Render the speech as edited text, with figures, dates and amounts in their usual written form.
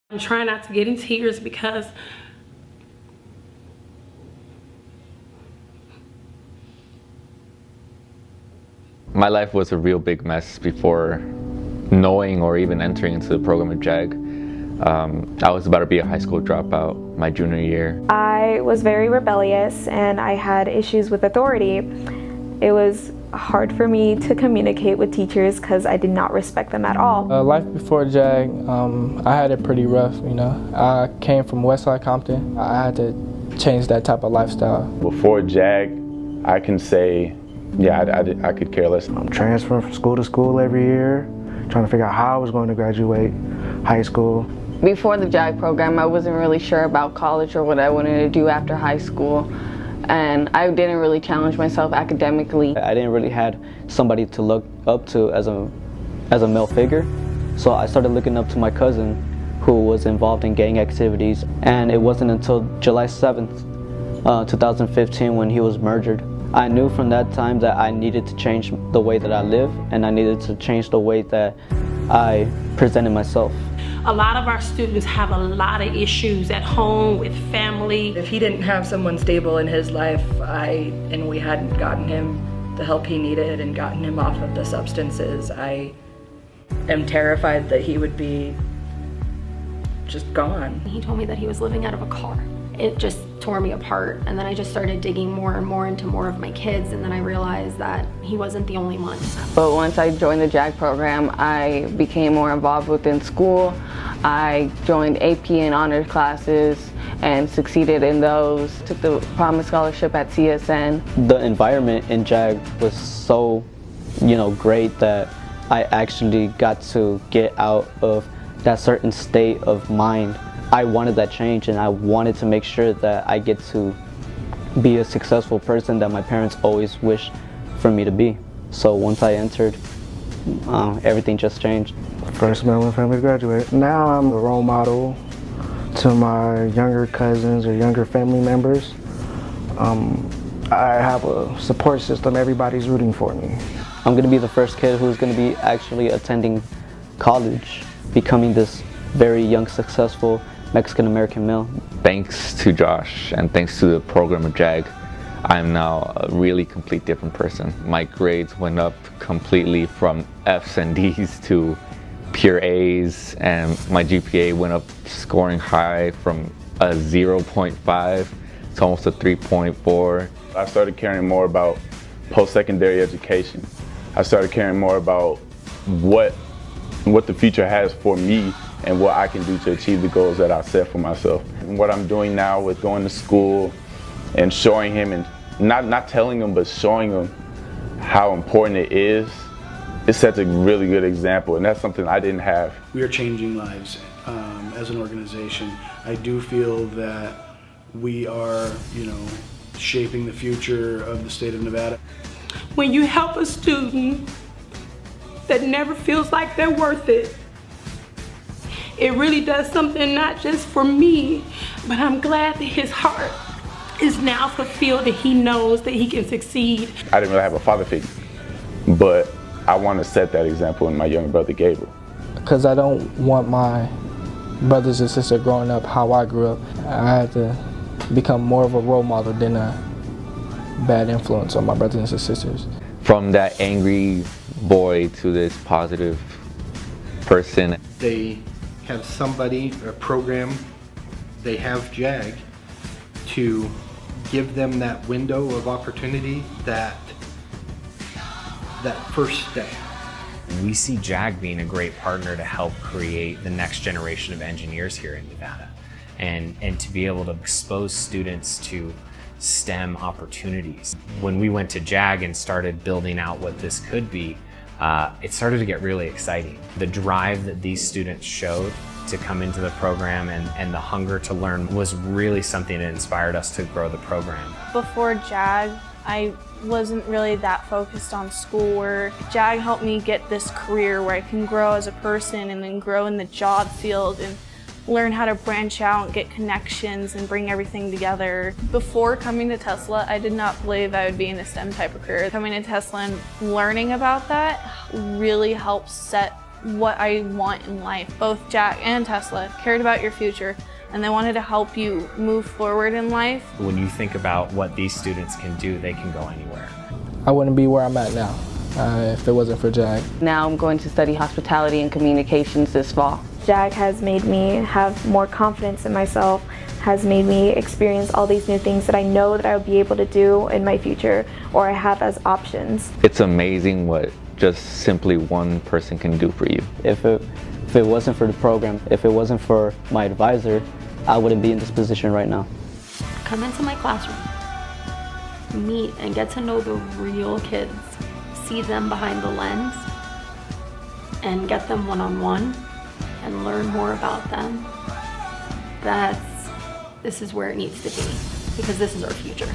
I'm trying not to get in tears because my life was a real big mess before knowing or even entering into the program at JAG. I was about to be a high school dropout my junior year. I was very rebellious and I had issues with authority. It was hard for me to communicate with teachers because I did not respect them at all. Life before JAG, I had it pretty rough, you know. I came from Westside Compton. I had to change that type of lifestyle. Before JAG, I can say, yeah, I could care less. I'm transferring from school to school every year, trying to figure out how I was going to graduate high school. Before the JAG program, I wasn't really sure about college or what I wanted to do after high school. And I didn't really challenge myself academically. I didn't really have somebody to look up to as a male figure. So I started looking up to my cousin who was involved in gang activities. And it wasn't until July 7th, 2015 when he was murdered. I knew from that time that I needed to change the way that I live and I needed to change the way that I presented myself. a lot of our students have a lot of issues at home with family. If he didn't have someone stable in his life, and we hadn't gotten him the help he needed and gotten him off of the substances, I am terrified that he would be just gone. He told me that he was living out of a car. It just tore me apart, and then I just started digging more and more into more of my kids, and then I realized that he wasn't the only one. But once I joined the JAG program, I became more involved within school. I joined AP and honors classes and succeeded in those. Took the Promise Scholarship at CSN. The environment in JAG was so, great that I actually got to get out of that certain state of mind. I wanted that change, and I wanted to make sure that I get to be a successful person that my parents always wished for me to be. So once I entered, everything just changed. First member of my family to graduate. Now I'm a role model to my younger cousins or younger family members. I have a support system. Everybody's rooting for me. I'm going to be the first kid who's going to be actually attending college, becoming this very young, successful Mexican-American male. Thanks to Josh and thanks to the program of JAG, I'm now a really complete different person. My grades went up completely from F's and D's to pure A's, and my GPA went up scoring high from a 0.5 to almost a 3.4. I started caring more about post-secondary education. I started caring more about what the future has for me and what I can do to achieve the goals that I set for myself. And what I'm doing now with going to school and showing him, and not telling him, but showing him how important it is, it sets a really good example, and that's something I didn't have. We are changing lives as an organization. I do feel that we are, shaping the future of the state of Nevada. When you help a student that never feels like they're worth it, it really does something not just for me, but I'm glad that his heart is now fulfilled, that he knows that he can succeed. I didn't really have a father figure, but I want to set that example in my younger brother Gabriel. Because I don't want my brothers and sisters growing up how I grew up. I had to become more of a role model than a bad influence on my brothers and sisters. From that angry boy to this positive person. They have somebody, a program, they have JAG to give them that window of opportunity, that first step. We see JAG being a great partner to help create the next generation of engineers here in Nevada, and to be able to expose students to STEM opportunities. When we went to JAG and started building out what this could be, it started to get really exciting. The drive that these students showed to come into the program and the hunger to learn was really something that inspired us to grow the program. Before JAG, I wasn't really that focused on schoolwork. JAG helped me get this career where I can grow as a person and then grow in the job field and learn how to branch out and get connections and bring everything together. Before coming to Tesla, I did not believe I would be in a STEM type of career. Coming to Tesla and learning about that really helps set what I want in life. Both Jack and Tesla cared about your future, and they wanted to help you move forward in life. When you think about what these students can do, they can go anywhere. I wouldn't be where I'm at now if it wasn't for JAG. Now I'm going to study hospitality and communications this fall. JAG has made me have more confidence in myself, has made me experience all these new things that I know that I'll be able to do in my future, or I have as options. It's amazing what just simply one person can do for you. If it wasn't for the program, if it wasn't for my advisor, I wouldn't be in this position right now. Come into my classroom, meet and get to know the real kids, see them behind the lens, and get them one-on-one and learn more about them. This is where it needs to be, because this is our future.